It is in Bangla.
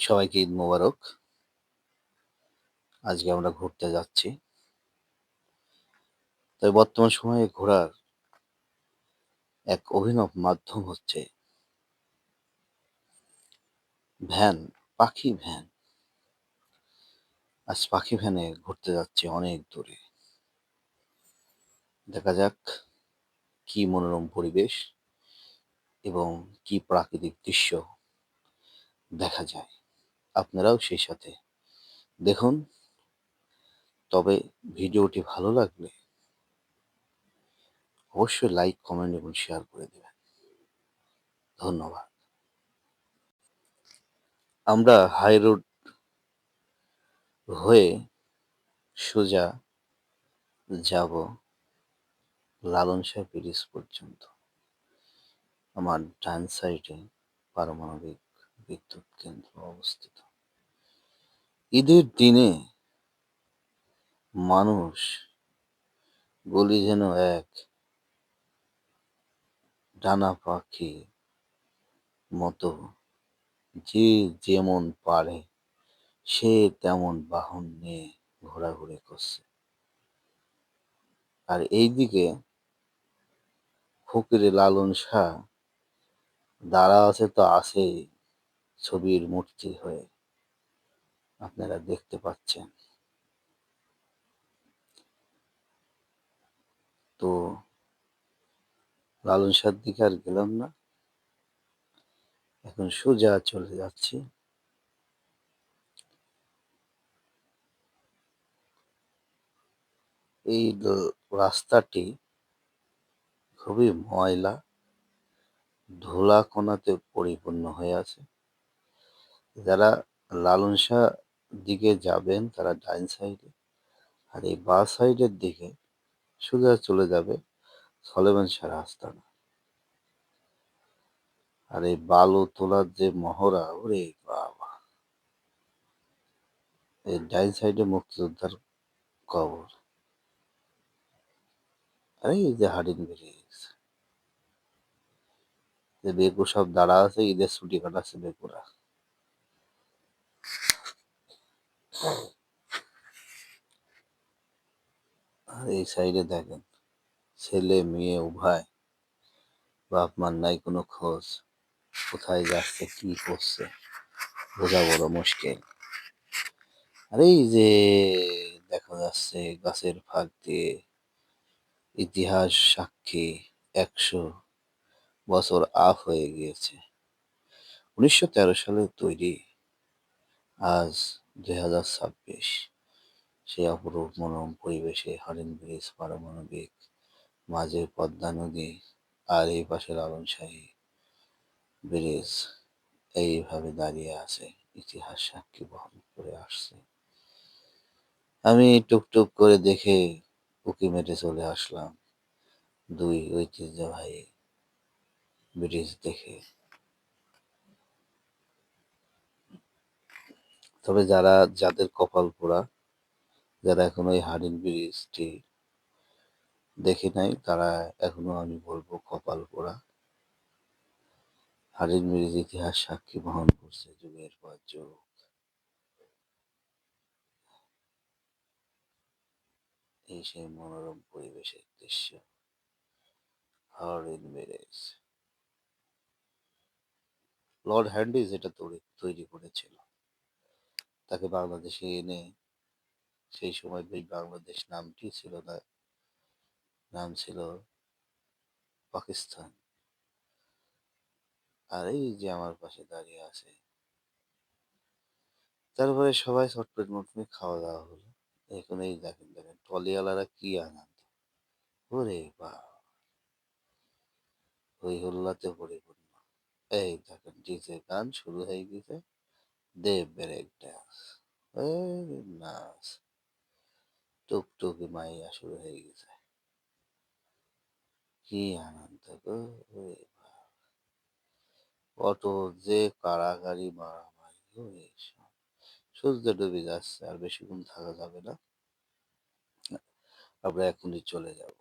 সবাইকে ঈদ মোবারক। আজকে আমরা ঘুরতে যাচ্ছি। তবে বর্তমান সময়ে ঘোরার এক অভিনব মাধ্যম হচ্ছে ভ্যান, পাখি ভ্যান। আজ পাখি ভ্যানে ঘুরতে যাচ্ছি অনেক দূরে। দেখা যাক কি মনোরম পরিবেশ এবং কি প্রাকৃতিক দৃশ্য দেখা যায়। আপনারাও সেই সাথে দেখুন। তবে ভিডিওটি ভালো লাগলে অবশ্যই লাইক, কমেন্ট এবং শেয়ার করে দেবেন। ধন্যবাদ। আমরা হাই রোড হয়ে সোজা যাব লালন শাহ ব্রিজ পর্যন্ত। আমার ডান সাইডে পারমাণবিক বিদ্যুৎ কেন্দ্র অবস্থিত। ঈদের দিনে মানুষ বলি যেন এক ডানা পাখি মতো, যে যেমন পারে সে তেমন বাহন নিয়ে ঘোরাঘুরি করছে। আর এইদিকে ফকিরে লালন শাহ দাঁড়া আছে তো আছেই ছবির মূর্তি হয়ে, আপনারা দেখতে পাচ্ছেন। তো লালন শাহর দিকে আর গেলাম না, এখন সোজা চলে যাচ্ছি এই রাস্তাটি খুবই ময়লা ধুলা কণাতে পরিপূর্ণ হয়ে আছে। যারা লালন শাহ দিকে যাবেন তারা ডাইন সাইডে, আর এই বাঁ সাইডের দিকে সোজা চলে যাবে সলেমান শাহ রাস্তা। আর এই বালু তোলার যে মহড়া, ওরে বাবা! এই ডাইন সাইডে মুক্তিযোদ্ধার কবর। আরে এই যে হাডিন ব্রিজ, যে বেকু সব দাঁড়া আছে, ঈদের ছুটি কাটাচ্ছে বেকুরা। আর এই সাইডে দেখেন ছেলে মেয়ে উভয়, বাপ মার নাই কোনো খোঁজ, কোথায় যাচ্ছে কি করছে বোঝা বড় মুশকিল। আর এই যে দেখা যাচ্ছে গাছের ফাঁক দিয়ে ইতিহাস সাক্ষী 100 বছর আপ হয়ে গিয়েছে। 1913 সালে তৈরি, আজ 2026। সেই অপরূপ মনোরম পরিবেশে হরিণ ব্রিজ, পারমাণবিক, মাঝে পদ্মা নদী, আর এই পাশে লালন শাহী ব্রিজ এইভাবে দাঁড়িয়ে আছে, ইতিহাস সাক্ষী বহন করে আসছে। আমি টুকটুক করে দেখে উঁকি মেরে চলে আসলাম দুই ঐতিহ্যবাহী ব্রিজ দেখে। তবে যাদের কপাল পোড়া, যারা এখনো এই হাডিন ব্রিজটি দেখে নাই, তারা এখনো আমি বলবো কপাল পোড়া। হাডিন ব্রিজ ইতিহাস সাক্ষী বহন করছে যুগের পর যুগ। এই সেই মনোরম পরিবেশের দৃশ্য, হাডিন ব্রিজ। লর্ড হ্যান্ডিজ এটা তৈরি করেছিল। তাকে বাংলাদেশে এনে, সেই সময় বাংলাদেশ নামটি ছিল না, নাম ছিল পাকিস্তান। আর এই যে আমার পাশে দাঁড়িয়ে আছে, তারপরে সবাই চটপট মটপট খাওয়া দাওয়া হলো। এখন এই দেখেন দেখেন ট্রলিওয়ালারা কি আনন্দ, ওরে বাবা! হই হুল্লাতে পরিপূর্ণ। এই দেখেন ডিজে গান শুরু হয়ে গেছে, দে ব্রেক ডান্স, এই নাচ, টুকটুকি মাইয়া শুরু হয়ে গেছে। কি আনন্দ গো! ওরে বাবা! অটো যে কাড়াকাড়ি মারামারি, ওরে সূর্য ডুবে যাচ্ছে, আর বেশিক্ষণ থাকা যাবে না, আমরা এখনই চলে যাব।